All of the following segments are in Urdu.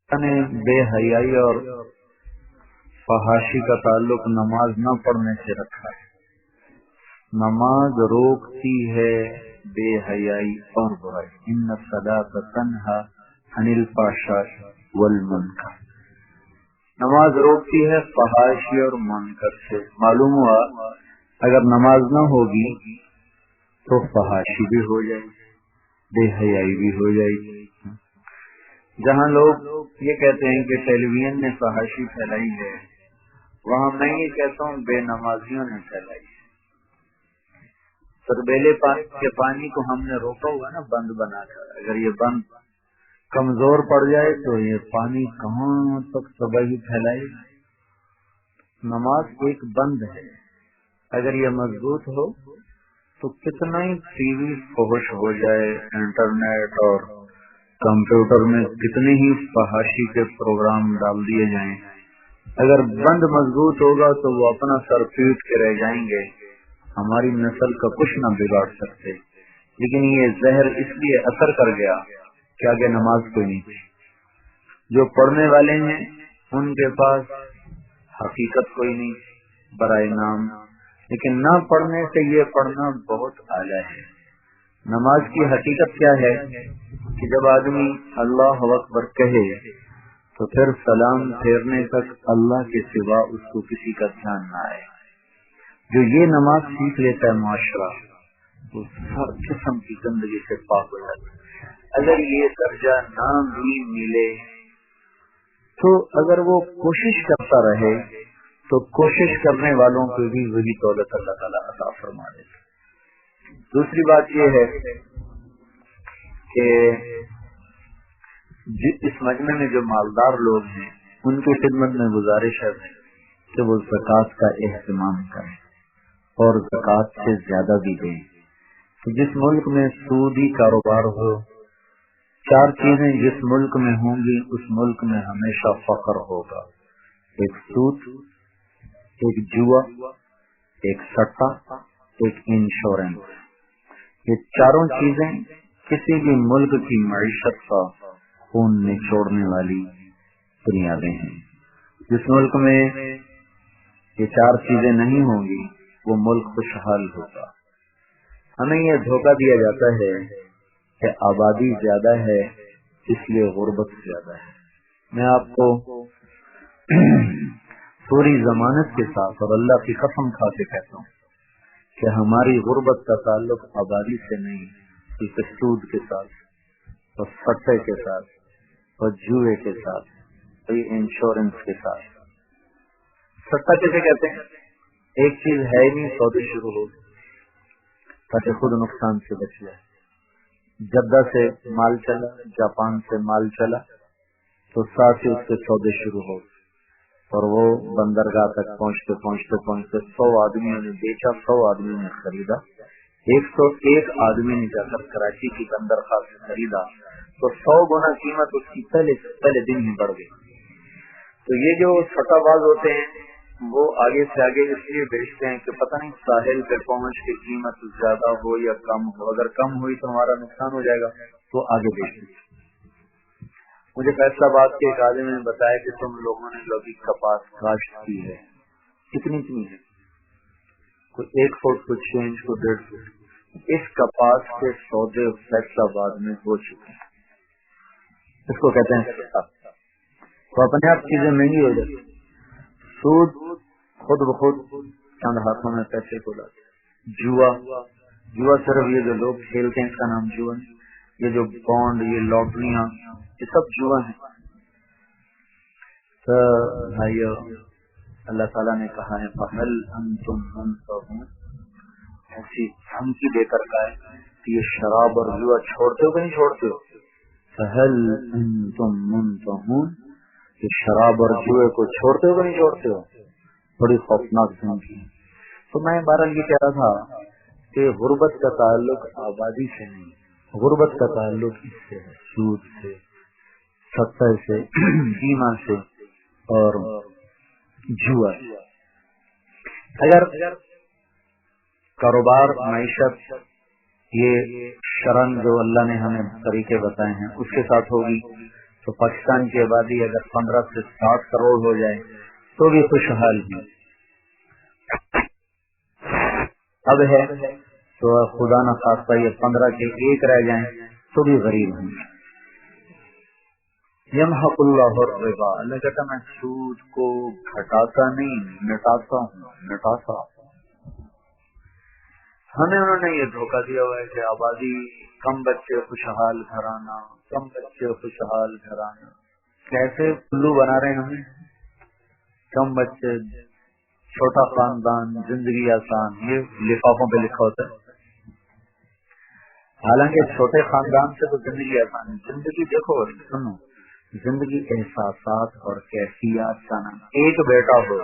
نے بے حیائی اور فحاشی کا تعلق نماز نہ پڑھنے سے رکھا ہے۔ نماز روکتی ہے بے حیائی اور برائی۔ ان الصلاۃ تنہی عن الفحشاء والمنکر، نماز روکتی ہے فحاشی اور منکر سے۔ معلوم ہوا اگر نماز نہ ہوگی تو فحاشی بھی ہو جائے گی، بے حیائی بھی ہو جائے گی۔ جہاں لوگ یہ کہتے ہیں کہ ٹیلی ویژن نے فحاشی پھیلائی ہے، وہاں میں یہ کہتا ہوں بے نمازیوں نے پھیلائی ہے۔ سربیلے کے پانی کو ہم نے روکا ہوا نا بند بنا کر، اگر یہ بند کمزور پڑ جائے تو یہ پانی کہاں تک تباہی پھیلائے۔ نماز ایک بند ہے، اگر یہ مضبوط ہو تو کتنا ہی ٹی وی فحش ہو جائے، انٹرنیٹ اور کمپیوٹر میں کتنے ہی فحاشی کے پروگرام ڈال دیے جائیں، اگر بند مضبوط ہوگا تو وہ اپنا سر پیٹ کے رہ جائیں گے، ہماری نسل کا کچھ نہ بگاڑ سکتے۔ لیکن یہ زہر اس لیے اثر کر گیا کہ آگے نماز کوئی نہیں تھی۔ جو پڑھنے والے ہیں ان کے پاس حقیقت کوئی نہیں برائے نام، لیکن نہ پڑھنے سے یہ پڑھنا بہت اعلیٰ ہے۔ نماز کی حقیقت کیا ہے کہ جب آدمی اللہ اکبر کہے تو پھر سلام پھیرنے تک اللہ کے سوا اس کو کسی کا دھیان نہ آئے۔ جو یہ نماز سیکھ لیتا ہے معاشرہ وہ ہر قسم کی گندگی سے پاک ہو جاتا ہے۔ اگر یہ درجہ نہ بھی ملے تو اگر وہ کوشش کرتا رہے تو کوشش کرنے والوں کو بھی وہی دولت اللہ تعالیٰ عطا فرما دیتا۔ دوسری بات یہ ہے کہ اس مجمع میں جو مالدار لوگ ہیں ان کی خدمت میں گزارش ہے کہ وہ زکوٰۃ کا اہتمام کریں اور زکوٰۃ سے زیادہ بھی دیں۔ جس ملک میں سودی کاروبار ہو، چار چیزیں جس ملک میں ہوں گی اس ملک میں ہمیشہ فقر ہوگا: ایک سود، ایک جوا، ایک سٹا، ایک انشورنس۔ یہ چاروں چیزیں کسی بھی ملک کی معیشت کا خون نچوڑنے والی بنیادیں ہیں۔ جس ملک میں یہ چار چیزیں نہیں ہوں گی وہ ملک خوشحال ہوگا۔ ہمیں یہ دھوکہ دیا جاتا ہے کہ آبادی زیادہ ہے اس لیے غربت زیادہ ہے۔ میں آپ کو پوری ضمانت کے ساتھ اور اللہ کی قسم کھا کے کہتا ہوں کہ ہماری غربت کا تعلق آبادی سے نہیں بلکہ سود کے ساتھ اور سٹے کے ساتھ اور جوئے کے ساتھ اور انشورنس کے ساتھ۔ سٹا کیسے کہتے ہیں؟ ایک چیز ہے ہی نہیں، سودے شروع ہو تاکہ خود نقصان سے بچ جائے۔ جدہ سے مال چلا، جاپان سے مال چلا تو ساتھ ہی اس کے سودے شروع ہو، اور وہ بندرگاہ تک پہنچتے پہنچتے پہنچتے 100 آدمیوں نے بیچا، 100 آدمیوں نے خریدا، 101 آدمی نے جا کر کراچی کی بندرگاہ سے خریدا تو 100 گنا قیمت اس کی پہلے دن ہی بڑھ گئی۔ تو یہ جو سٹا باز ہوتے ہیں وہ آگے سے آگے اس لیے بیچتے ہیں کہ پتہ نہیں ساحل پہ پہنچ کے قیمت زیادہ ہو یا کم ہو، اگر کم ہوئی تو ہمارا نقصان ہو جائے گا تو آگے بیچتے ہیں۔ مجھے فیصلہ آباد کے ایک آدمی نے بتایا کہ تم لوگوں نے لوگی کپاس کاشت کی ہے، کتنی ہے؟ کوئی 1 فٹ کو چینج کو 1.5 فٹ۔ اس کپاس کے سودے فیصلہ آباد میں ہو چکے ہیں، اس کو کہتے ہیں سٹا۔ تو اپنے آپ چیزیں مہنگی ہو جاتی۔ سود خود بخود چند ہاتھوں میں پیسے کو لاتے۔ جوا صرف یہ جو لوگ کھیلتے ہیں اس کا نام جوا ہے، یہ جو بانڈ، یہ لاٹریاں، یہ سب جوا ہیں۔ تو بھائیو اللہ تعالیٰ نے کہا ہے فَهَلْ أَنْتُمْ مُنْتَهُونَ، ایسی دھمکی دے کر کہا ہے کہ یہ شراب اور جوا چھوڑتے ہو کہ نہیں چھوڑتے ہو؟ فَهَلْ أَنْتُمْ مُنْتَهُونَ، کہ شراب اور جوئے کو چھوڑتے ہو کہ نہیں چھوڑتے ہو؟ بڑی خوفناک دھمکی۔ تو میں بہرحال یہ کہہ رہا تھا کہ غربت کا تعلق آبادی سے نہیں، غربت کا تعلق اس سے ہے، سود سے، سٹے سے، بیمہ سے اور جوا سے۔ اگر کاروبار، معیشت یہ شرن جو اللہ نے ہمیں طریقے بتائے ہیں اس کے ساتھ ہوگی تو پاکستان کی آبادی اگر 15 سے 60 کروڑ ہو جائے تو بھی خوشحال ہے. اب ہے تو خدا نہ خواستہ یہ 15 کے 1 رہ جائیں تو بھی غریب ہوں. یمحق اللہ الربا، اللہ کہتا میں سود کو گھٹاتا نہیں مٹاتا ہوں، مٹاتا. ہمیں انہوں نے یہ دھوکہ دیا ہوا ہے کہ آبادی کم بچے خوشحال گھرانہ، کم بچے خوشحال گھرانہ. کیسے الو بنا رہے ہیں ہمیں؟ کم بچے، چھوٹا خاندان، زندگی آسان، یہ لفافوں پہ لکھا ہوتا ہے. حالانکہ چھوٹے خاندان سے تو زندگی آسان ہے. زندگی دیکھو سنو، زندگی احساسات اور کیفیات کا نام. ایک بیٹا ہو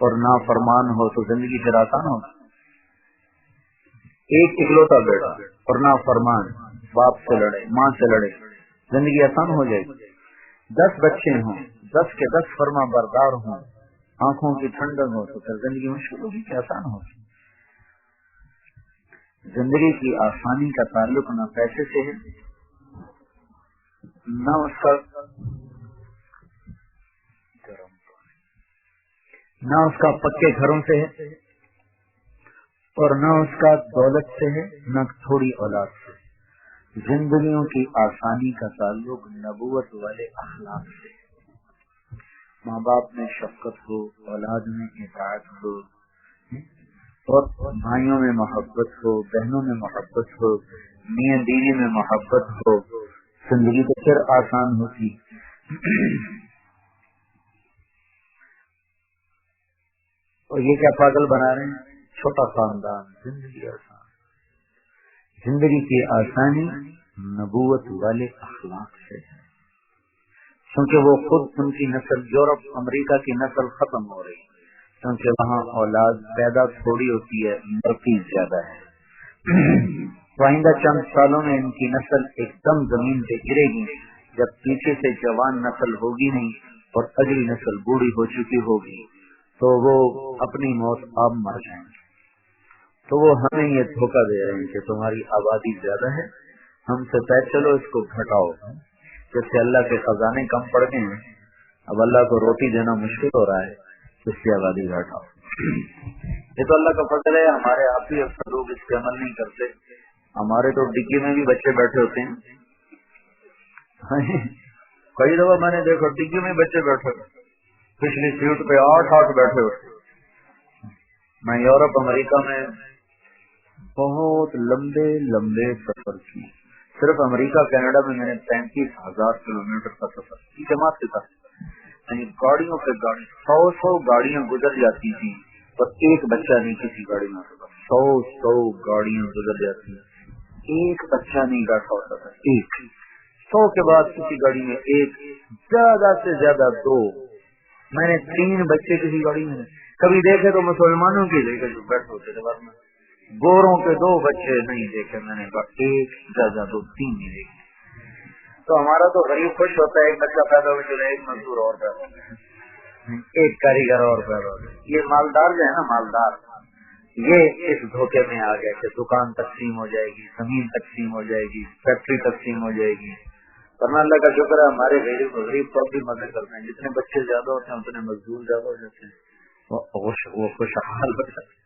اور نافرمان ہو تو زندگی پھر آسان ہو. ایک اکلوتا بیٹا اور نافرمان، باپ سے لڑے ماں سے لڑے، زندگی آسان ہو جائے گی. 10 بچے ہوں، 10 کے 10 فرما بردار ہوں، آنکھوں کی ٹھنڈک ہو تو پھر زندگی مشکل ہوگی کہ آسان ہوگی. زندگی کی آسانی کا تعلق نہ پیسے سے ہے، نہ اس کا پکے گھروں سے ہے، اور نہ اس کا دولت سے ہے، نہ تھوڑی اولاد سے. زندگیوں کی آسانی کا تعلق نبوت والے اخلاق سے. ماں باپ میں شفقت ہو، اولاد میں اطاعت ہو، اور بھائیوں میں محبت ہو، بہنوں میں محبت ہو، میاں بیوی میں محبت ہو، زندگی تو پھر آسان ہوتی. اور یہ کیا پاگل بنا رہے ہیں؟ چھوٹا خاندان، زندگی آسان. زندگی کی آسانی نبوت والے اخلاق سے ہے، کیونکہ وہ خود ان کی نسل، یورپ امریکہ کی نسل ختم ہو رہی ہے، کیونکہ وہاں اولاد پیدا تھوڑی ہوتی ہے، مرتی زیادہ ہے. آئندہ چند سالوں میں ان کی نسل ایک دم زمین پہ گرے گی جب پیچھے سے جوان نسل ہوگی نہیں اور اگلی نسل بوڑھی ہو چکی ہوگی تو وہ اپنی موت آپ مر جائیں گے. تو وہ ہمیں یہ دھوکہ دے رہے ہیں کہ تمہاری آبادی زیادہ ہے، ہم سے طے چلو اس کو گھٹاؤ. جیسے اللہ کے خزانے کم پڑ گئے ہیں، اب اللہ کو روٹی دینا مشکل ہو رہا ہے، اس کی آبادی گھٹاؤ. یہ تو اللہ کا فضل ہے. ہمارے آپ ہی اکثر لوگ اس پہ عمل نہیں کرتے. ہمارے تو ڈگی میں بھی بچے بیٹھے ہوتے ہیں. کئی دفعہ میں نے دیکھا ڈگی میں بچے بیٹھے، پچھلی سیٹ پہ 8 بیٹھے ہوتے. میں یورپ امریکہ میں بہت لمبے لمبے سفر کی. صرف امریکہ کینیڈا میں میں نے 35,000 کلومیٹر کا سفر کی جماعت کے ساتھ. یعنی گاڑیوں پہ گاڑی 100 گاڑیاں گزر جاتی تھی اور ایک بچہ نہیں کسی گاڑی میں ہوتا تھا. 100 گاڑیاں گزر جاتی، ایک بچہ نہیں بیٹھا ہوتا تھا. ایک 100 کے بعد کسی گاڑی میں ایک، زیادہ سے زیادہ 2. میں نے 3 بچے کسی گاڑی میں کبھی دیکھے تو مسلمانوں کے دیکھے جو بیٹھے ہوتے تھے، بعد میں گوروں کے 2 بچے نہیں دیکھے میں نے. ایک زیادہ 2 3 نہیں دیکھے. تو ہمارا تو غریب خوش ہوتا ہے ایک بچہ پیدا ہو چلے، ایک مزدور اور پیدا ہو، ایک کاریگر اور پیدا ہو. یہ مالدار جو ہے نا، مالدار، یہ اس دھوکے میں آ گئے کہ دکان تقسیم ہو جائے گی، زمین تقسیم ہو جائے گی، فیکٹری تقسیم ہو جائے گی. ورنہ اللہ کا شکر ہے ہمارے غریب کو بھی مدد کرتے ہیں. جتنے بچے زیادہ ہوتے ہیں اتنے مزدور زیادہ ہو جاتے ہیں، وہ خوشحال ہو جاتے ہیں.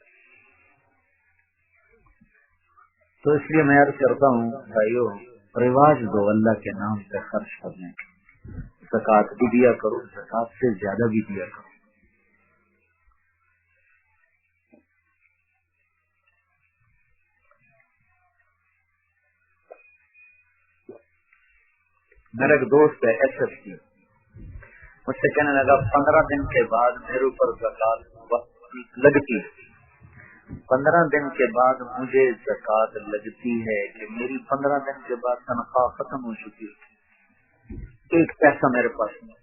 تو اس لیے میں عرض کرتا ہوں بھائیو، رواج دو اللہ کے نام پہ خرچ کرنے کا. زکوٰۃ بھی دیا کرو، زکوٰۃ سے زیادہ بھی دیا کرو. میرا ایک دوست ہے ایس ایس کی، مجھ سے کہنے لگا 15 دن کے بعد میرے اوپر زکوٰۃ لگتی ہے. 15 دن کے بعد مجھے زکوٰۃ لگتی ہے کہ میری 15 دن کے بعد تنخواہ ختم ہو چکی ہے، ایک پیسہ میرے پاس نہیں،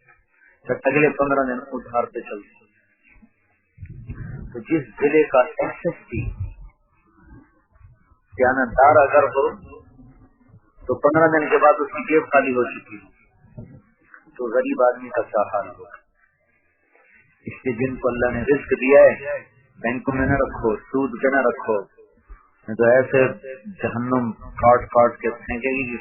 پھر اگلے 15 دن ادھار پہ چلتے. تو جس ضلع کا ایس ایس پی دیانتدار اگر ہو تو 15 دن کے بعد اس کی جیب خالی ہو چکی ہے، تو غریب آدمی کا کیا حال ہوگا. اس لیے جن کو اللہ نے رزق دیا ہے بینکوں میں نہ رکھو، سود پہ نہ رکھو، نہیں تو ایسے جہنم کاٹ کاٹ کے پھینکے گی.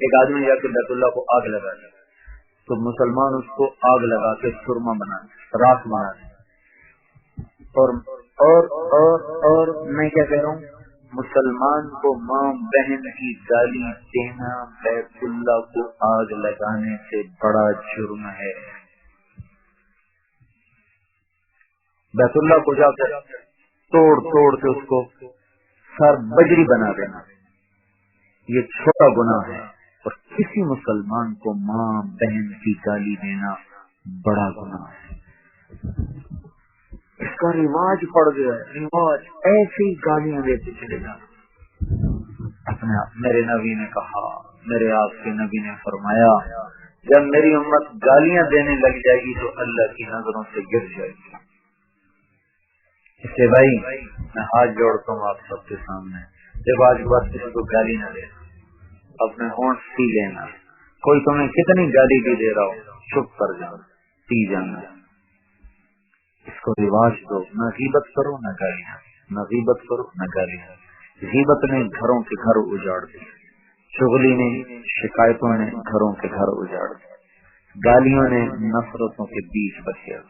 ایک آدمی جا کے بیت اللہ کو آگ لگا دیا تو مسلمان اس کو آگ لگا کے سرما بنا دیں، راکھ بنا دیں، اور میں کیا کہہ رہا ہوں، مسلمان کو ماں بہن کی گالی دینا بیت اللہ کو آگ لگانے سے بڑا جرم ہے۔ بیت اللہ کو جا کر توڑ کے اس کو سر بجری بنا دینا یہ چھوٹا گناہ ہے، اور کسی مسلمان کو ماں بہن کی گالی دینا بڑا گناہ ہے۔ اس کا رواج پڑ گیا ہے، رواج ایسی گالیاں دیتے چلے جانا۔ اپنے آپ میرے نبی نے کہا، میرے آپ کے نبی نے فرمایا، جب میری امت گالیاں دینے لگ جائے گی تو اللہ کی نظروں سے گر جائے گی۔ اس لیے بھائی میں ہاتھ جوڑتا ہوں آپ سب کے سامنے، جب آج بات کسی کو گالی نہ دے، اپنے ہونٹ سی لینا، کوئی تمہیں کتنی گالی بھی دے رہا ہو چپ کر جاؤ، پی جانا، اس کو رواج دو، نہ غیبت کرو نہ گالیاں، نہ غیبت کرو نہ گالیاں۔ غیبت نے گھروں کے گھر اجاڑ دیے، چغلی نے شکایتوں نے گھروں کے گھر اجاڑ دیے، گالیوں نے نفرتوں کے بیچ بسیا۔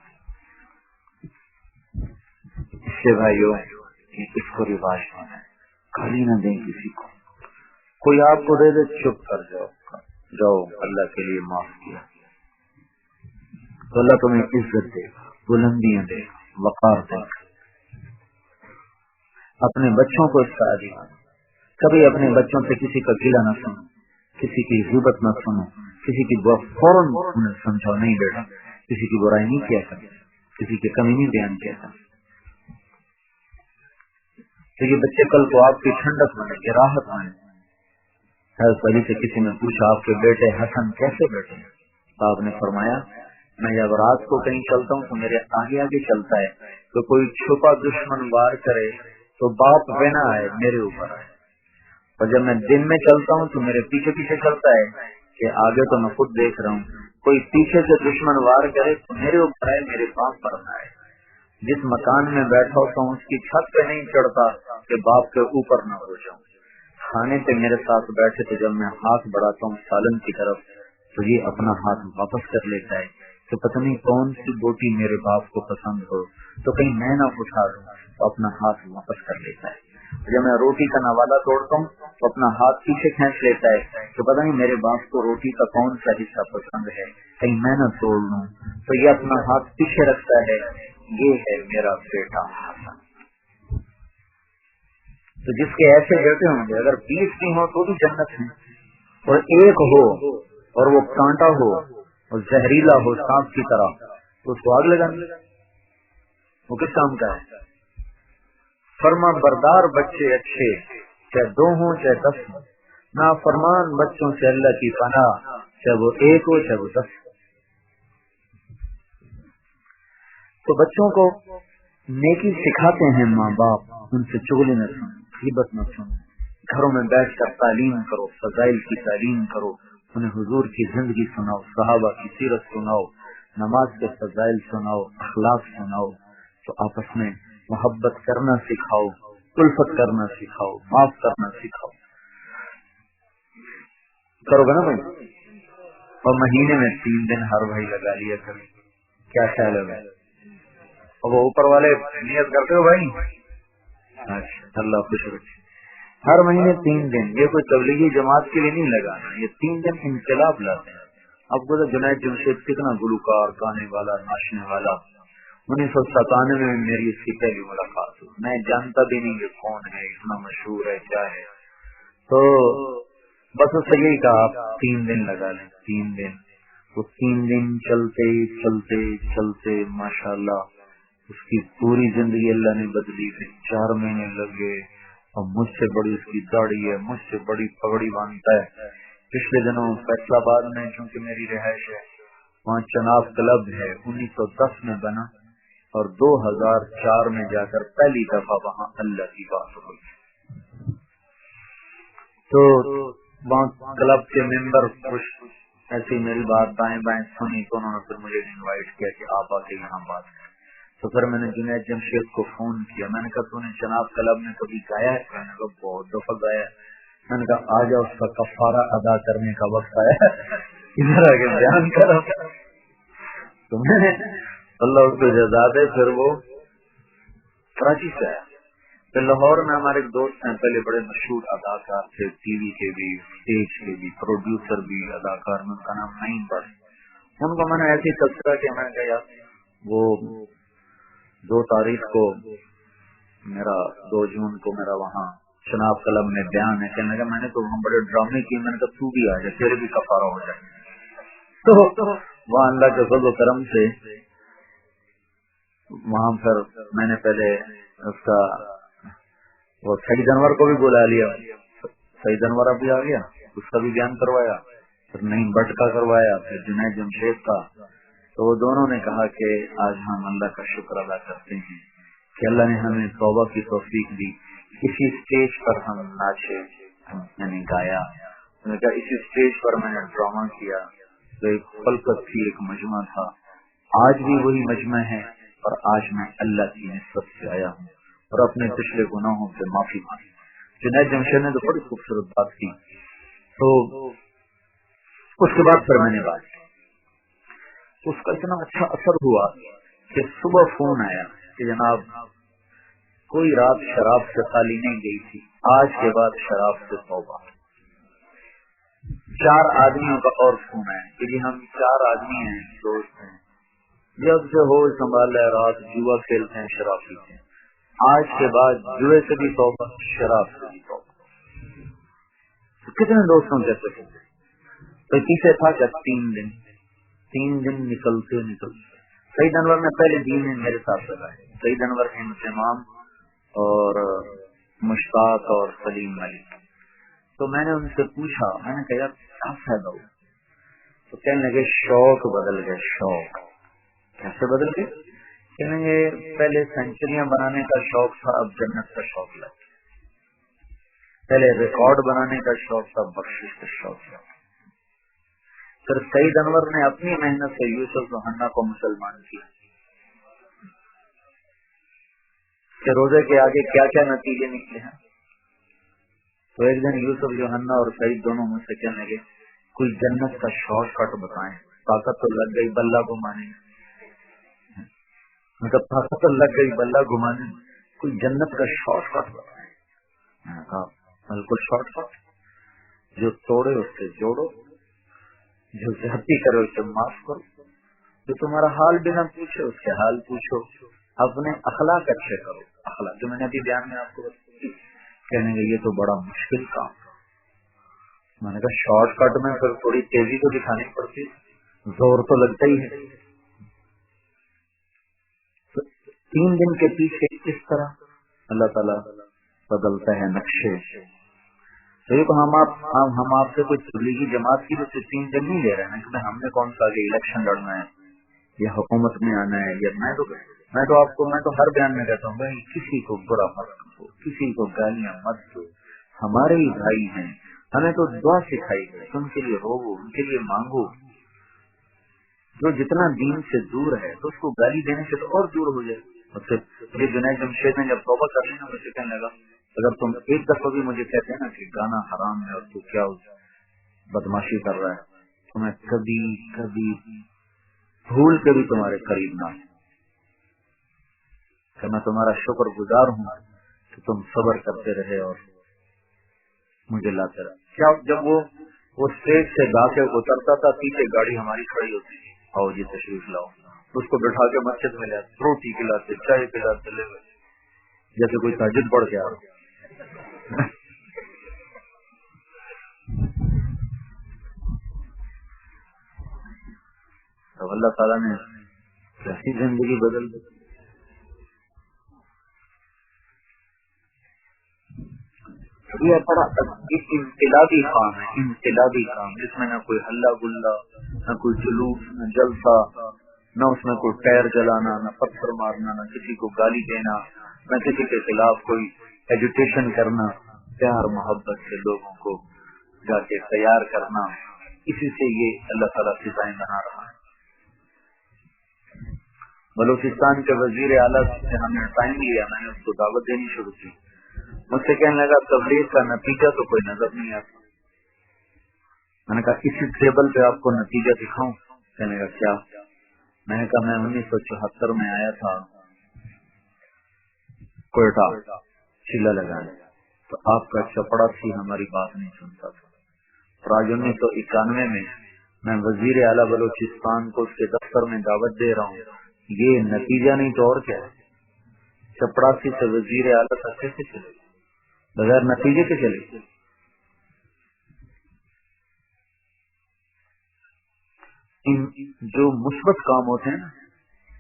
اس سے بھائیو اس کو رواج ہونا ہے، گالی نہ دیں کسی کو، کوئی آپ کو دے دے چپ کر جاؤ اللہ کے لیے معاف کیا تو اللہ تمہیں عزت دے گا، بلندیاں دے گا، وقار دے گا۔ اپنے بچوں کو اس کا عادی بناؤ، کبھی اپنے بچوں سے کسی کا گلہ نہ سنو، کسی کی غیبت نہ سنو، کسی کی فوراً انہیں سمجھاؤ، نہیں بیٹا کسی کی برائی نہیں کیا کرتے، کسی کی کمی نہیں بیان کیا کرتے، تو یہ بچے کل کو آپ کی ٹھنڈک بنے گی، راحت بنے گی۔ حضرت علی سے کسی نے پوچھا آپ کے بیٹے حسن کیسے بیٹے؟ آپ نے فرمایا میں جب رات کو کہیں چلتا ہوں تو میرے آگے آگے چلتا ہے، تو کوئی چھپا دشمن وار کرے تو باپ بنا آئے میرے اوپر آئے، اور جب میں دن میں چلتا ہوں تو میرے پیچھے پیچھے چلتا ہے کہ آگے تو میں خود دیکھ رہا ہوں، کوئی پیچھے سے دشمن وار کرے تو میرے اوپر آئے، میرے باپ پر نہ آئے۔ جس مکان میں بیٹھا ہوتا ہوں اس کی چھت پہ نہیں چڑھتا کہ باپ کے اوپر نہ ہو جاؤں۔ کھانے پہ میرے ساتھ بیٹھے تو جب میں ہاتھ بڑھاتا ہوں سالن کی طرف تو یہ اپنا ہاتھ واپس کر لیتا ہے تو پتہ نہیں کون سی بوٹی میرے باپ کو پسند ہو تو کہیں میں نہ اٹھا لوں تو اپنا ہاتھ واپس کر لیتا ہے۔ جب میں روٹی کا نوالا توڑتا ہوں تو اپنا ہاتھ پیچھے کھینچ لیتا ہے تو پتہ نہیں میرے باپ کو روٹی کا کون سا حصہ پسند ہے کہیں میں نہ توڑ لوں تو یہ اپنا ہاتھ پیچھے رکھتا ہے۔ یہ ہے میرا بیٹا حسن۔ تو جس کے ایسے بیٹے ہوں گے اگر 20 بھی ہوں تو بھی جنت ہے، اور ایک ہو اور وہ کانٹا ہو اور زہریلا ہو سانپ کی طرح تو اس کو آگ لگانا وہ کس کام کا ہے؟ فرما بردار بچے اچھے چاہے 2 ہوں چاہے 10 ہوں، نا فرمان بچوں سے اللہ کی پناہ چاہے وہ 1 ہو چاہے وہ 10۔ تو بچوں کو نیکی سکھاتے ہیں ماں باپ، ان سے چغلی نہ سنو، غیبت نہ سنو، گھروں میں بیٹھ کر تعلیم کرو، فضائل کی تعلیم کرو، انہیں حضور کی زندگی سناؤ، صحابہ کی سیرت سناؤ، نماز کے فضائل سناؤ، اخلاق سناؤ، تو آپس میں محبت کرنا سکھاؤ، الفت کرنا سکھاؤ، معاف کرنا سکھاؤ۔ کرو گے نا بھائی؟ اور مہینے میں 3 دن ہر بھائی لگا لیا کریں، کیا خیال ہے بھائی؟ اور وہ اوپر والے نیت کرتے ہو بھائی؟ اچھا اللہ خوش رکھے۔ ہر مہینے 3 دن، یہ کوئی تبلیغی جماعت کے لیے نہیں لگانا، یہ 3 دن انقلاب لاتے ہیں۔ اب کو جنید جمشید کتنا گلوکار، گانے والا، ناچنے والا، 1997 میں میری اس کی پہلی ملاقات ہوئی، میں جانتا بھی نہیں کہ کون ہے، اتنا مشہور ہے کیا ہے، تو بس اس سے یہی کہا آپ 3 دن لگا لیں، 3 دن۔ وہ 3 دن چلتے چلتے چلتے ماشاءاللہ اس کی پوری زندگی اللہ نے بدلی، پھر 4 مہینے لگ گئے، اور مجھ سے بڑی اس کی داڑھی ہے، مجھ سے بڑی پگڑی باندھتا ہے۔ پچھلے دنوں فیصلہ آباد میں چونکہ میری رہائش ہے وہاں چناب کلب ہے، 1910 میں بنا اور 2004 میں جا کر پہلی دفعہ وہاں اللہ کی بات ہوئی، تو وہاں کلب کے ممبر خوش ایسی میری بات دائیں بائیں سنی تو انہوں نے پھر مجھے انوائٹ کیا کہ آپ آ کے یہاں بات کریں۔ تو پھر میں نے جنید جمشید کو فون کیا، میں نے کہا تو نے جناب کلب میں کبھی گایا ہے؟ میں نے کہا بہت دفعہ گایا ہے۔ میں نے کہا آ جاؤ، اس کا کفارہ ادا کرنے کا وقت آیا، ادھر آ کے بیان کرو. تو میں نے اللہ اس کو جزا دے. پھر وہ کراچی سے آیا. پھر لاہور میں ہمارے ایک دوست ہیں، پہلے بڑے مشہور اداکار تھے، ٹی وی کے بھی، اسٹیج کے بھی، پروڈیوسر بھی، اداکار میں، ان کا نام نعیم بٹ. ان کو میں نے ایسے ہی تذکرہ کیا، میں نے کہا یار وہ 2 تاریخ کو میرا 2 جون کو میرا وہاں شناب قلم میں بیان ہے. کہنے لگا میں نے تو وہاں بڑے ڈرامے کیے. میں نے کہا تو بھی آ جائے، تیرے بھی کفارہ ہو جائے. تو وہاں اللہ کے فضل و کرم سے وہاں پھر میں نے پہلے اس کا وہ سعید انور کو بھی بلا لیا. سعید انور ابھی آ گیا، اس کا بھی بیان کروایا. پھر نعیم بٹ کا کروایا، پھر جنید جمشید کا. تو وہ دونوں نے کہا کہ آج ہم اللہ کا شکر ادا کرتے ہیں کہ اللہ نے ہمیں توبہ کی توفیق دی. اسی اسٹیج پر ہم ناچے، میں نے گایا. میں نے کہا اسی اسٹیج پر میں نے ڈرامہ کیا. تو ایک خلقت تھی، ایک مجمع تھا. آج بھی وہی مجمع ہے، اور آج میں اللہ کی نسبت سے آیا ہوں اور اپنے پچھلے گناہوں سے معافی مانگی. جنید جمشید نے تو بڑی خوبصورت بات کی. تو اس کے بعد پھر میں نے بات کی. اس کا اتنا اچھا اثر ہوا کہ صبح فون آیا کہ جناب کوئی رات شراب سے خالی نہیں گئی تھی، آج کے بعد شراب سے توبہ. 4 آدمیوں کا اور فون آیا کہ جی ہم 4 آدمی ہیں، دوست ہیں، جب سے ہوش سنبھال ہے رات جوا کھیلتے ہیں، شراب پیتے ہیں. آج کے بعد جوئے سے بھی توبہ، شراب سے بھی توبہ. کتنے دوستوں جیسے ہو گئے. تو کسے تھا کہ 3 دن نکلتے سعید انور نے پہلے دن میرے ساتھ لگائے. سعید انور کے انتمام اور مشتاق اور سلیم ملک. تو میں نے ان سے پوچھا، میں نے کہا یار کیا فائدہ ہو؟ تو کہنے لگے شوق بدل گئے. شوق کیسے بدل گئے؟ کہنے گے پہلے سینچریاں بنانے کا شوق تھا، اب جنت کا شوق لگ گیا. پہلے ریکارڈ بنانے کا شوق تھا، بخشش کا شوق تھا. پھر سعید انور نے اپنی محنت سے یوسف یوحنا کو مسلمان کیا. کہ روزے کے آگے کیا کیا نتیجے نکلے ہیں. تو ایک دن یوسف یوحنا اور سعید دونوں مجھ سے کہنے لگے کوئی جنت کا شارٹ کٹ بتائیں. طاقت تو لگ گئی بلہ گھمانے، مطلب طاقت تو لگ گئی بلہ گھمانے، کوئی جنت کا شارٹ کٹ بتائیں. میں نے کہا بالکل شارٹ کٹ، جو توڑے اس سے جوڑو، جو زیادتی کرے اس سے معاف کرو، جو تمہارا حال بھی نہ پوچھے اس کے حال پوچھو، اپنے اخلاق اچھے کرو. اخلاق جو میں نے ابھی بیان میں آپ کو کہنے گے یہ تو بڑا مشکل کام. میں نے کہا شارٹ کٹ میں پھر تھوڑی تیزی تو دکھانی پڑتی، زور تو لگتا ہی ہے. 3 دن کے پیچھے کس طرح اللہ تعالیٰ بدلتا ہے نقشے. تو ہم آپ سے کوئی تبلیغی جماعت کی تو 3 دن نہیں لے رہے ہیں کہ ہم نے کون سا آگے الیکشن لڑنا ہے یا حکومت میں آنا ہے. یا میں تو ہر بیان میں کہتا ہوں بھائی کسی کو برا مت کرو، کسی کو گالیاں مت دو، ہمارے ہی بھائی ہیں. ہمیں تو دعا سکھائی گئی کہ ان کے لیے رو، ان کے لیے مانگو. جو جتنا دین سے دور ہے تو اس کو گالی دینے سے تو اور دور ہو جائے. یہ جنید جمشید نے جب توبہ کر لی نا، مجھے کہنے لگا اگر تم ایک دفعہ بھی مجھے کہتے ہیں نا کہ گانا حرام ہے اور تو کیا بدماشی کر رہا ہے، تو میں کبھی کبھی بھول کے بھی تمہارے قریب نہ ہوں. کہ میں تمہارا شکر گزار ہوں کہ تم صبر کرتے رہے اور مجھے لاتے رہے. کیا جب وہ اسٹیج سے گا کے اترتا تھا، پیچھے گاڑی ہماری کھڑی ہوتی تھی، آؤ جی تشریف لاؤ، اس کو بٹھا کے مسجد میں لے آتے، روٹی کھلاتے، چائے پلاتے، لے جیسے کوئی تہجد پڑھ کے آ رہا. تو اللہ تعالیٰ نے کیسی زندگی بدل دی. یہ بڑا انقلابی کام ہے، انقلابی کام جس میں نہ کوئی ہلا گلا، نہ کوئی جلوس، نہ جلسہ، نہ اس میں کوئی ٹائر جلانا، نہ پتھر مارنا، نہ کسی کو گالی دینا، نہ کسی کے خلاف کوئی ایجوٹیشن کرنا. پیار محبت سے لوگوں کو جا کے تیار کرنا. اسی سے یہ اللہ تعالیٰ فضائیں بنا رہا ہے. بلوچستان کے وزیر اعلیٰ سے ہم نے ٹائم لیا، میں نے اس کو دعوت دینی شروع کی. مجھ سے کہنے لگا تبلیغ کا نتیجہ تو کوئی نظر نہیں آتا. میں نے کہا اسی ٹیبل پہ آپ کو نتیجہ دکھاؤں؟ کہنے لگا کیا؟ میں نے کہا میں 1974 میں آیا تھا کوئٹہ چیلا لگانے، تو آپ کا چپڑاسی ہماری بات نہیں سنتا تھا. اور آج 1991 میں وزیر اعلیٰ بلوچستان کو اس کے دفتر میں دعوت دے رہا ہوں. یہ نتیجہ نہیں تو اور کیا ہے؟ چپڑاسی سے وزیر اعلیٰ تک کیسے چلے بغیر نتیجے کے چلے؟ ان جو مثبت کام ہوتے ہیں نا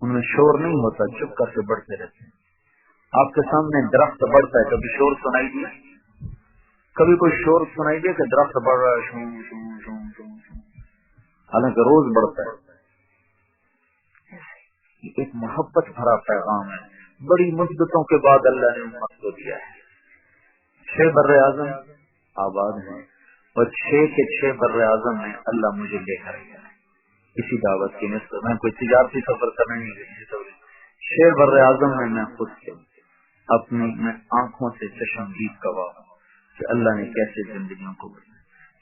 ان میں شور نہیں ہوتا، چپ کر کے بڑھتے رہتے ہیں. آپ کے سامنے درخت بڑھتا ہے، کبھی شور سنائی دیا؟ کبھی کوئی شور سنائی دیا کہ درخت بڑھ رہا ہے شوں شوں شوں شوں شوں؟ حالانکہ روز بڑھتا ہے. ایک محبت بھرا پیغام ہے. بڑی مدتوں کے بعد اللہ نے امت کو دیا ہے. 6 بر اعظم آباد ہیں اور 6 کے 6 بر اعظم میں اللہ مجھے لے کر گیا ہے اسی دعوت کی نسبت. میں کوئی تجارتی سفر کرنے نہیں گئی. 6 بر اعظم میں خود سے اپنی میں آنکھوں سے چشمدید گواہ ہوں کہ اللہ نے کیسے زندگیوں کو بدلا.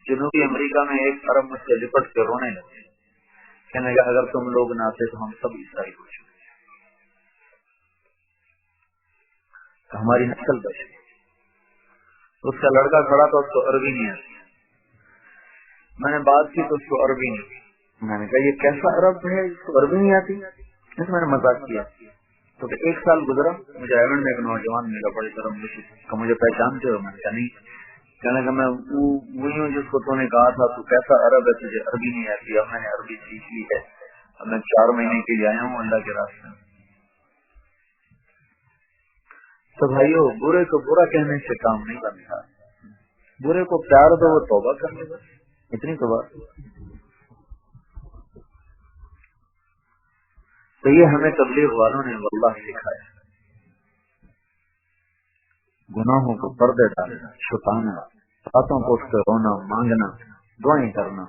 جنوبی امریکہ میں 1 عرب مجھ سے لپٹ کے رونے لگے. کہنے لگا اگر تم لوگ نہ آتے تو ہم سب عیسائی ہو چکے، تو ہماری نسل بچ گئی. اس کا لڑکا کھڑا تھا، اس کو عربی نہیں آتی. میں نے بات کی تو اس کو عربی نہیں. میں نے کہا یہ کیسا عرب ہے اس کو عربی نہیں آتی؟ اس میں نے مذاق کیا. تو 1 سال گزرا، مجھے ایونٹ میں ایک نوجوان ملا بڑی طرح مجھے پہچانتے ہو؟ میں نے کہا نہیں. کہنے لگا میں وہی ہوں جس کو تو نے کہا تھا تو کیسا عرب ہے تجھے عربی نہیں آتی. اب میں نے عربی سیکھ لی ہے، اب میں 4 مہینے کے لیے آیا ہوں اللہ کے راستے میں. تو بھائیو برے کو برا کہنے سے کام نہیں بنتا. برے کو پیار دو، وہ توبہ کر لے. بس اتنی تو بات. تو یہ ہمیں تبلیغ والوں نے واللہ سکھایا. گناہوں کو پردے ڈالنا، چھپانا، باتوں کو اس سے رونا، مانگنا، دعائیں کرنا.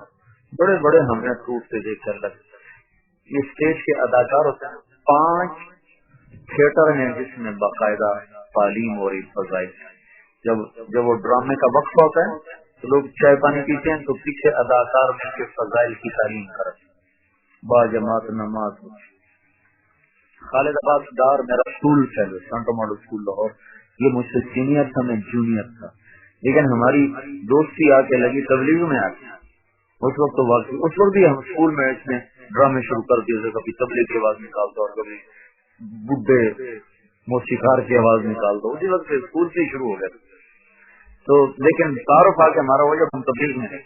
بڑے بڑے ہم نے ٹوٹتے دیکھ کر لگے. یہ اسٹیج کے اداکار ہوتے ہیں. 5 تھیٹر ہیں جس میں باقاعدہ تعلیم اور فضائل. جب وہ ڈرامے کا وقت ہوتا ہے تو لوگ چائے پانی پیتے ہیں تو پیچھے اداکار مل کے فضائل کی تعلیم کرتے. باجماعت نماز. خالد عباس ڈار میرا school fellow سینٹو model school Lahore, یہ مجھ سے سینئر تھا، میں جونیئر تھا، لیکن ہماری دوستی آ کے لگی تبلیغ میں. آتی اس وقت تو واقعی اس وقت بھی ہم اسکول میں اس نے ڈرامے شروع کر دیے. کبھی تبلیغ کی آواز نکال دو اور کبھی بڈھے موسیقار کی آواز نکال دو. اسی وقت سے اسکول سے ہی شروع ہو گیا. تو لیکن تعارف آ کے ہمارا ہو جب ہم تبلیغ میں گئے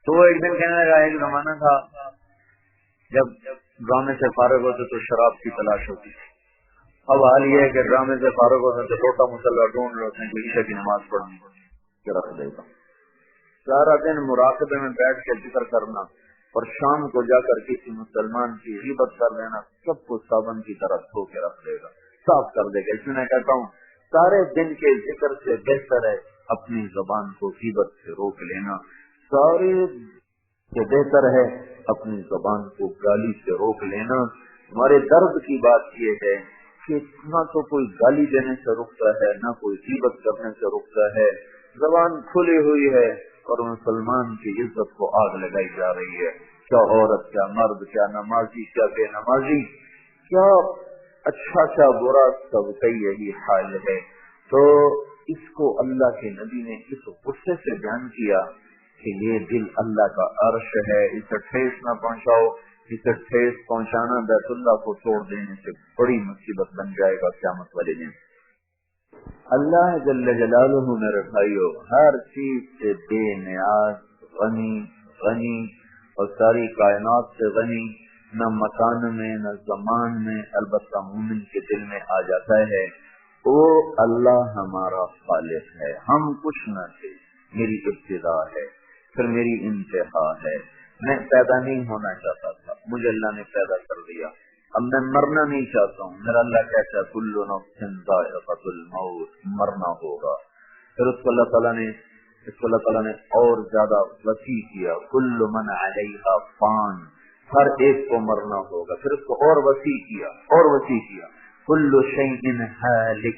تو وہ ایک دن کہنے لگا ایک زمانہ تھا جب ڈرامے سے فارغ ہوتے تو شراب کی تلاش ہوتی تھی. اب حال یہ ہے کہ ڈرامے سے فارغ ہوتے تو لوٹا مسلح ڈھونڈ رہے ہیں کہ عشاء کی نماز پڑھنی پڑی رکھ دے گا. سارا دن مراقبے میں بیٹھ کے ذکر کرنا اور شام کو جا کر کسی مسلمان کی غیبت کر لینا، سب کو صابن کی طرح دھو کے رکھ دے گا، صاف کر دے گا. اس میں میں کہتا ہوں سارے دن کے ذکر سے بہتر ہے اپنی زبان کو غیبت سے روک لینا. سارے سے بہتر ہے اپنی زبان کو گالی سے روک لینا. ہمارے درد کی بات یہ ہے کہ نہ تو کوئی گالی دینے سے رکتا ہے، نہ کوئی غیبت کرنے سے رکتا ہے. زبان کھلی ہوئی ہے اور مسلمان کی عزت کو آگ لگائی جا رہی ہے. کیا عورت، کیا مرد، کیا نمازی، کیا بے نمازی، کیا اچھا کیا برا، سب کا یہی حال ہے. تو اس کو اللہ کے نبی نے اس غصے سے بیان کیا کہ یہ دل اللہ کا عرش ہے، اسے ٹھیس نہ پہنچاؤ. اسے ٹھیس پہنچانا بیت اللہ کو توڑ دینے سے بڑی مصیبت بن جائے گا قیامت والے دن. اللہ جل جلالہ میرے بھائیو ہر چیز سے بے نیاز، غنی اور ساری کائنات سے غنی. نہ مکان میں نہ زمان میں، البتہ مومن کے دل میں آ جاتا ہے وہ اللہ ہمارا خالق ہے، ہم کچھ نہ تھے، میری ابتدا ہے پھر میری انتہا ہے. میں پیدا نہیں ہونا چاہتا تھا، مجھے اللہ نے پیدا کر دیا. اب میں مرنا نہیں چاہتا ہوں، میرا اللہ کہتا ہے کل نفس ذائقۃ الموت، مرنا ہوگا. پھر اس کو اللہ تعالیٰ نے اور زیادہ وسیع کیا، کل من علیہا فان، ہر ایک کو مرنا ہوگا. پھر اس کو اور وسیع کیا، کل شیء ہالک،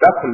10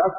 10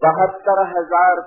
72,000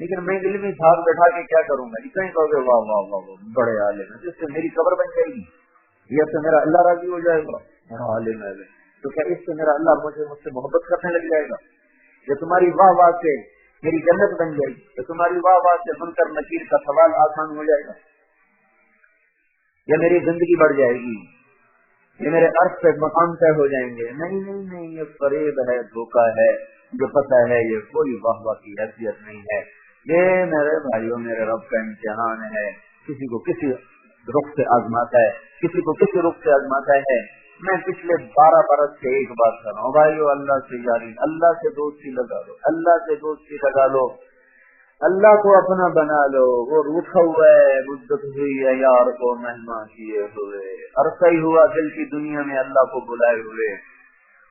لیکن میں دل میں بھاگ بیٹھا کے کیا کروں گا؟ کہیں کہو گے واہ واہ واہ واہ بڑے عالم ہے، جس سے میری قبر بن جائے گی، یا سے میرا اللہ راضی ہو جائے گا، بڑا عالم ہے، تو کیا اس سے میرا اللہ مجھ سے محبت کرنے لگ جائے گا؟ یا تمہاری واہ واہ سے میری جنت بن جائے گی؟ یا تمہاری واہ واہ سے منکر نکیر کا سوال آسان ہو جائے گا؟ یا میری زندگی بڑھ جائے گی؟ یہ میرے عرض پہ مقام طے ہو جائیں گے؟ نہیں نہیں نہیں، یہ فریب ہے، دھوکہ ہے، جو پتہ ہے یہ کوئی واہ واہ کی حیثیت نہیں ہے، یہ میرے بھائیوں میرے رب کا امتحان ہے، کسی کو کسی رخ سے آزماتا ہے، کسی کو کسی رخ سے آزماتا ہے۔ میں پچھلے 12 برس سے ایک بات کر رہا ہوں بھائیو، اللہ سے یاری، اللہ سے دوستی لگا لو، اللہ سے دوستی لگا لو، اللہ کو اپنا بنا لو۔ وہ روٹھا ہوا ہے، مدت ہوئی ہے یار کو مہمان کیے ہوئے، عرصہ ہی ہوا دل کی دنیا میں اللہ کو بلائے ہوئے،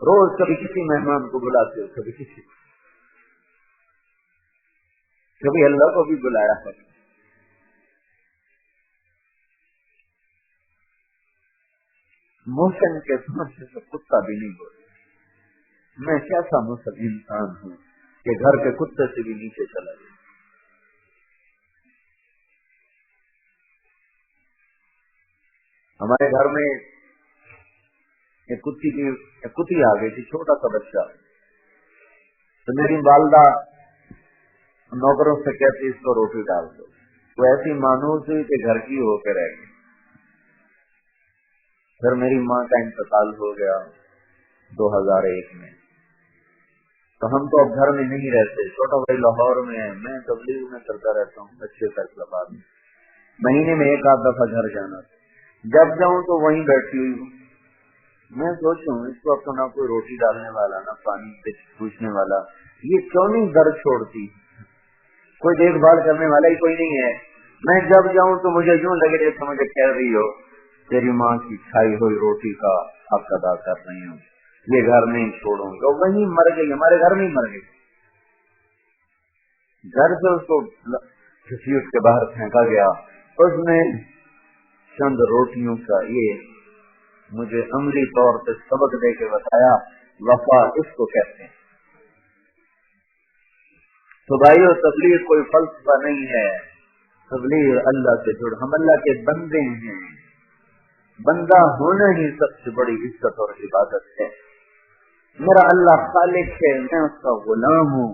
روز کبھی کسی مہمان کو بلاتے ہو، کبھی کسی، کبھی اللہ کو بھی بلایا ہے۔ محسن کے سمجھ سے کتا بھی نہیں بولے، میں کیسا مسلم انسان ہوں کہ گھر کے کتے سے بھی نیچے چلا گیا۔ ہمارے گھر میں ایک کتی آ گئی تھی، چھوٹا سا بچہ، تو میری والدہ نوکروں سے کہتی اس کو روٹی ڈال دو، وہ ایسی مانوس ہوئی کہ گھر کی ہو کے رہ گئی۔ پھر میری ماں کا انتقال ہو گیا 2001 میں، تو ہم تو اب گھر میں نہیں رہتے، چھوٹا بھائی لاہور میں ہے، میں تبلیغ میں کرتا رہتا ہوں، اچھے فیصلہ میں مہینے میں ایک آدھ دفعہ گھر جانا، جب جاؤں تو وہیں بیٹھی ہوئی ہوں۔ میں سوچوں اس کو اب تو نہ کوئی روٹی ڈالنے والا، نہ پانی سے پوچھنے والا، یہ کیوں نہیں گھر چھوڑتی، کوئی دیکھ بھال کرنے والا ہی کوئی نہیں ہے۔ میں جب جاؤں تو مجھے یوں لگے جیسے مجھے کہہ رہی ہو تیری ماں کی کھائی ہوئی روٹی کا حق ادا کر رہی ہوں، یہ گھر نہیں چھوڑوں گا۔ وہیں مر گئی، ہمارے گھر میں ہی مر گئی، گھر سے اس کو گھسیٹ کے باہر پھینکا گیا۔ اس میں چند روٹیوں کا یہ مجھے عملی طور پہ سبق دے کے بتایا، وفا اس کو کہتے ہیں۔ تو بھائیو تبلیغ کوئی فلسفہ نہیں ہے، تبلیغ اللہ سے جڑ، ہم اللہ کے بندے ہیں، بندہ ہونا ہی سب سے بڑی عزت اور عبادت ہے۔ میرا اللہ خالق ہے، میں اس کا غلام ہوں،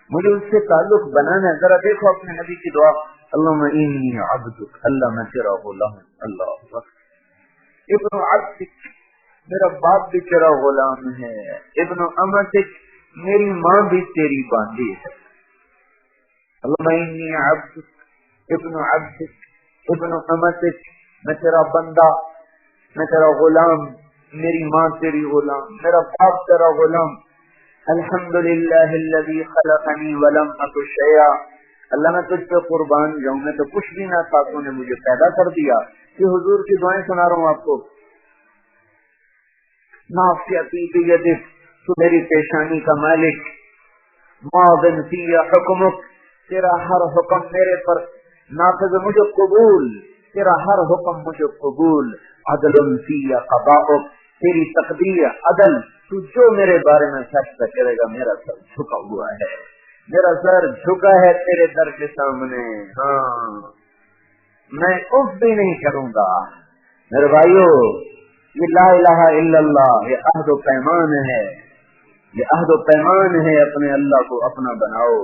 مجھے اس سے تعلق بنانا ہے۔ ذرا دیکھو اپنے نبی کی دعا، اللہم انی عبدک، اللہ میں تیرا غلام ہوں، اللہ اکبر۔ ابن عبدک، میرا باپ بھی تیرا غلام ہے، ابن امتک، میری ماں بھی تیری باندھی ہے۔ اللہم انی عبدک، ابن عبدک، ابن امتک، میں تیرا بندہ، میں تیرا غلام، میری ماں تیری غلام، میرا باپ تیرا غلام۔ الحمدللہ الذی خلقنی ولم اک شیئا، اللہ میں تجھ پہ قربان جاؤں، میں تو کچھ بھی نہ تھا، تو نے مجھے پیدا کر دیا۔ یہ حضور کی دعائیں سنا رہا ہوں آپ کو۔ ناصیتی بیدک، تو میری پیشانی کا مالک، ماضٍ فی حکمک، تیرا ہر حکم میرے پر نافذ، مجھے قبول، تیرا ہر حکم مجھے قبول۔ عدل فی قضاءک، تیری تقدیر عدل، تو جو میرے بارے میں فیصلہ کرے گا، میرا سر جھکا ہوا ہے، میرا سر جھکا ہے تیرے در کے سامنے، ہاں میں اف بھی نہیں کروں گا۔ میرے بھائیو، یہ لا الہ الا اللہ، یہ عہد و پیمان ہے، یہ عہد و پیمان ہے، اپنے اللہ کو اپنا بناؤ۔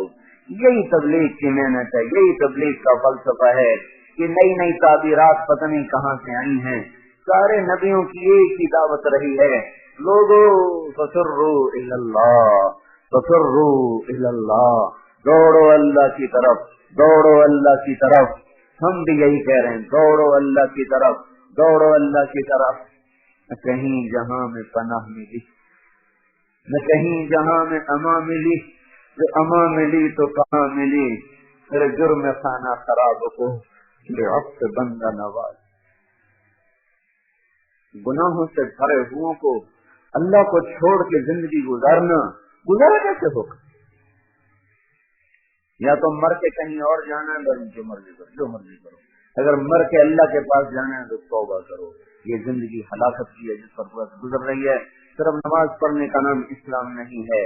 یہی تبلیغ کی محنت ہے، یہی تبلیغ کا فلسفہ ہے۔ یہ نئی نئی تعبیرات پتہ نہیں کہاں سے آئی ہیں، سارے نبیوں کی ایک ہی دعوت رہی ہے، لوگو فسروا الی اللہ، فسروا الی اللہ، دوڑو اللہ کی طرف، دوڑو اللہ کی طرف۔ ہم بھی یہی کہہ رہے ہیں، دوڑو اللہ کی طرف، دوڑو اللہ کی طرف۔ نہ کہیں جہاں میں پناہ ملی، نہ کہیں جہاں میں امان ملی، جو امان ملی تو کہاں ملی، میرے جرم خانہ خراب کو میرے عفو سے بندہ نواز۔ گناہوں سے بھرے ہوئوں کو اللہ کو چھوڑ کے زندگی گزارنا، گزارا کیسے ہوگا؟ یا تو مر کے کہیں اور جانا ہے، جو مرضی کرو، جو مرضی کرو۔ اگر مر کے اللہ کے پاس جانا ہے تو توبہ کرو۔ یہ زندگی ہلاکت کی ہے جس پر گزر رہی ہے، صرف نماز پڑھنے کا نام اسلام نہیں ہے۔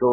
2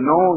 9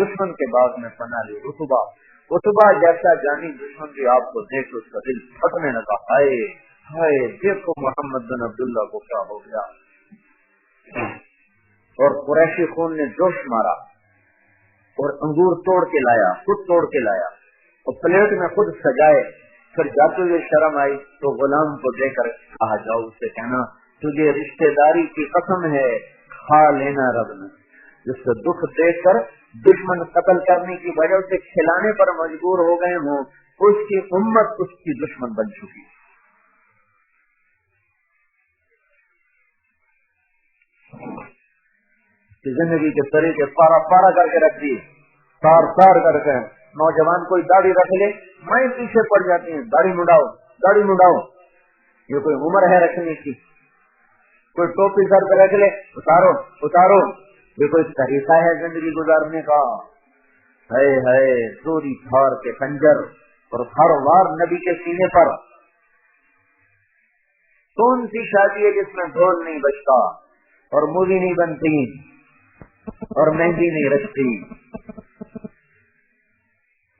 دشمن کے باغ میں پناہ لی اتبا جیسا جانی دشمن بھی آپ کو دیکھ اس کا دل پھٹنے لگا، ہائے ہائے دیکھو محمد بن عبداللہ کو کیا ہو گیا۔ اور قریشی خون نے جوش مارا اور انگور توڑ کے لایا، خود توڑ کے لایا اور پلیٹ میں خود سجائے۔ پھر جاتے ہوئے شرم آئی تو غلام کو دے کر کہا جاؤ اس سے کہنا تجھے رشتے داری کی قسم ہے کھا لینا رب نے، جس سے دکھ دیکھ کر دشمن قتل کرنے کی وجہ سے کھلانے پر مجبور ہو گئے ہوں، اس کی امت اس کی دشمن بن چکی۔ زندگی کے طریقے پارا پارا کر کے رکھ دیے، تار تار کر کے۔ نوجوان کوئی داڑھی رکھ لے میں پیچھے پڑ جاتی ہیں، داڑھی منڈاؤ داڑھی منڈاؤ، یہ کوئی عمر ہے رکھنے کی؟ کوئی ٹوپی سر پہ رکھ لے اتارو اتارو، یہ کوئی طریقہ ہے زندگی گزارنے کا؟ ہے ہے چوری تھار کے خنجر اور ہر وار نبی کے سینے پر۔ کون سی شادی ہے جس میں ڈھول نہیں بجتا اور مولی نہیں بنتی اور مہندی نہیں رچتی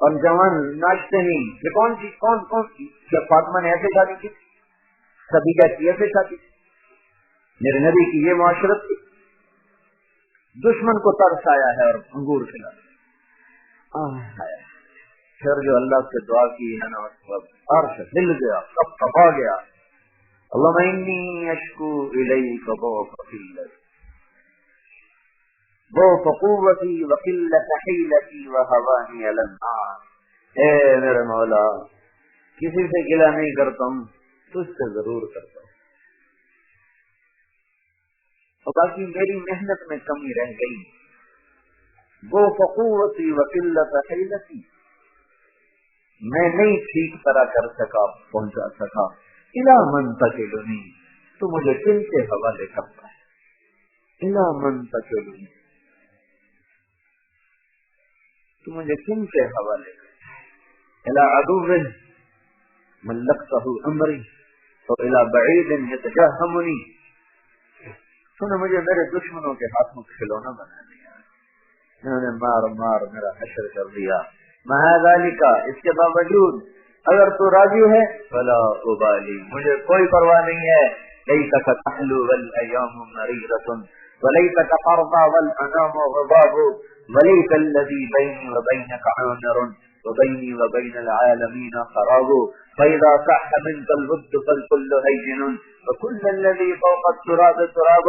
اور جوان ناچتے نہیں؟ یہ کون سی کیا فاطمہ نے ایسے شادی کی؟ خدیجہ کی ایسے شادی؟ میرے نبی کی یہ معاشرت تھی؟ دشمن کو ترس آیا ہے اور انگور کھلا۔ پھر جو اللہ سے دعا کی ہے نا عرش ہل گیا، کب کپا گیا۔ اللہم انی اشکو الیک ضعف قوتی وقلت حیلتی وہوانی علی الناس۔ اے میرے مولا کسی سے گلہ نہیں کرتا ہوں، تجھ سے ضرور کرتا ہوں، اور باقی میری محنت میں کمی رہ گئی۔ ضعف قوتی وقلت حیلتی، میں نہیں ٹھیک طرح کر سکا، پہنچا سکا۔ الی من تکلنی، تو مجھے کن کے حوالے کرتا ہے؟ الی من تکلنی، تو مجھے کن کے حوالے کرتا ہے؟ الی عدو ملکتہ امری والی بعید یتجہمنی، تو نے مجھے میرے دشمنوں کے ہاتھوں کھلونا بنا دیا، انہوں نے مار مار میرا حشر کر دیا۔ مع ذالک، اس کے باوجود اگر تو راضی ہے فلا ابالی، مجھے کوئی پرواہ نہیں ہے۔ لیتک تحلو والایام مریرۃ ولیتک ترضى والانام غضاب ولیک الذی بینی وبینک عامر وبینی وبین العالمین خراب فاذا صح منک الود فالکل ہین وکل الذی فوق التراب تراب۔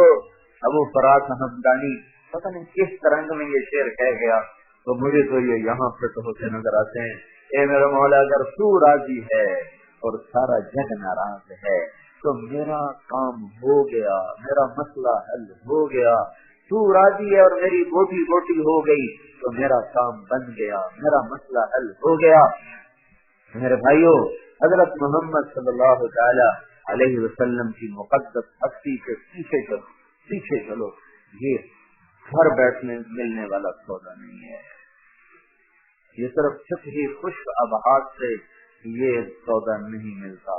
ابو فرات ہمدانی پتہ نہیں کس رنگ میں یہ شعر کہہ گیا، تو مجھے تو یہ یہاں فٹ ہوتے نظر آتے ہیں۔ اے میرا مولا اگر تو راضی ہے اور سارا جگ ناراض ہے تو میرا کام ہو گیا، میرا مسئلہ حل ہو گیا۔ تو راضی ہے اور میری بوٹی بوٹی ہو گئی تو میرا کام بن گیا، میرا مسئلہ حل ہو گیا۔ میرے بھائیوں، حضرت محمد صلی اللہ تعالی علیہ وسلم کی مقدس ہستی کے پیچھے چلو، پیچھے چلو۔ یہ گھر بیٹھنے ملنے والا سودا نہیں ہے، یہ صرف چھپ ہی خشک ابحاث سے یہ سودا نہیں ملتا۔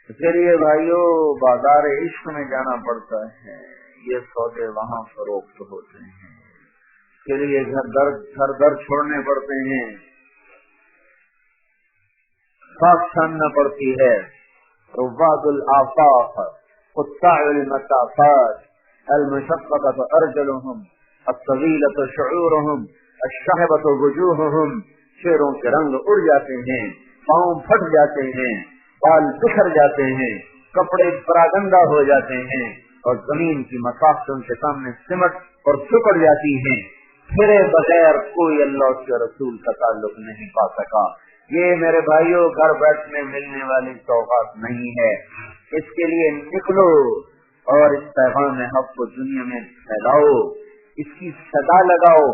اس کے لیے بھائیوں بازار عشق میں جانا پڑتا ہے، یہ سودے وہاں فروخت ہوتے ہیں، اس کے لیے گھر در چھوڑنے پڑتے ہیں، خاک چھاننا پڑتی ہے۔ رواد الآفاق قطاع المسافات المشقة ارجلهم الطويلة شعورهم الشہبۃ وجوہہم، شیروں کے رنگ اڑ جاتے ہیں، پاؤں پھٹ جاتے ہیں، بال بکھر جاتے ہیں، کپڑے پراگندہ ہو جاتے ہیں، اور زمین کی مساحت ان کے سامنے سمٹ اور سکڑ جاتی ہیں۔ پھرے بغیر کوئی اللہ کے رسول کا تعلق نہیں پا سکا۔ یہ میرے بھائیوں گھر بیٹھنے ملنے والی سوغات نہیں ہے، اس کے لیے نکلو اور اس پیغام حق کو دنیا میں پھیلاؤ، اس کی صدا لگاؤ۔